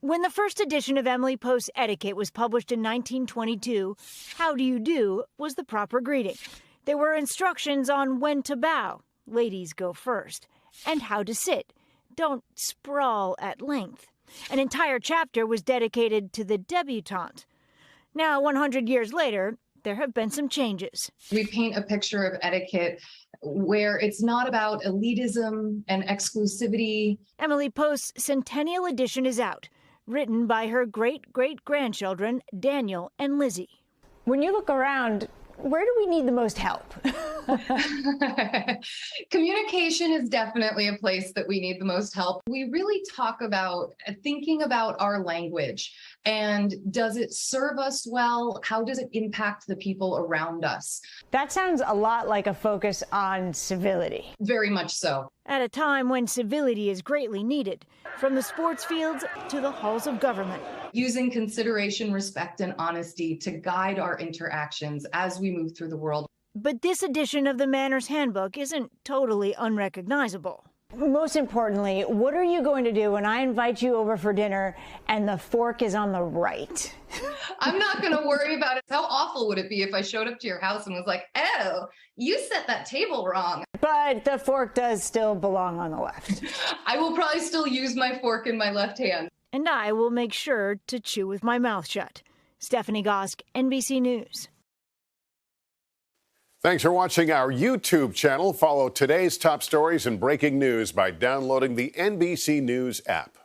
When the first edition of Emily Post's Etiquette was published in 1922, "How do you do" was the proper greeting. There were instructions on when to bow, ladies go first, and how to sit, don't sprawl at length. An entire chapter was dedicated to the debutante. Now, 100 years later, there have been some changes. We paint a picture of etiquette where it's not about elitism and exclusivity. Emily Post's Centennial edition is out, written by her great-great-grandchildren, Daniel and Lizzie. When you look around, where do we need the most help? Communication is definitely a place that we need the most help. We really talk about thinking about our language and does it serve us well? How does it impact the people around us? That sounds a lot like a focus on civility. Very much so. At a time when civility is greatly needed, from the sports fields to the halls of government. Using consideration, respect, and honesty to guide our interactions as we move through the world. But this edition of the Manners Handbook isn't totally unrecognizable. Most importantly, what are you going to do when I invite you over for dinner and the fork is on the right? I'm not going to worry about it. How awful would it be if I showed up to your house and was like, oh, you set that table wrong? But the fork does still belong on the left. I will probably still use my fork in my left hand. And I will make sure to chew with my mouth shut. Stephanie Gosk, NBC News. Thanks for watching our YouTube channel. Follow today's top stories and breaking news by downloading the NBC News app.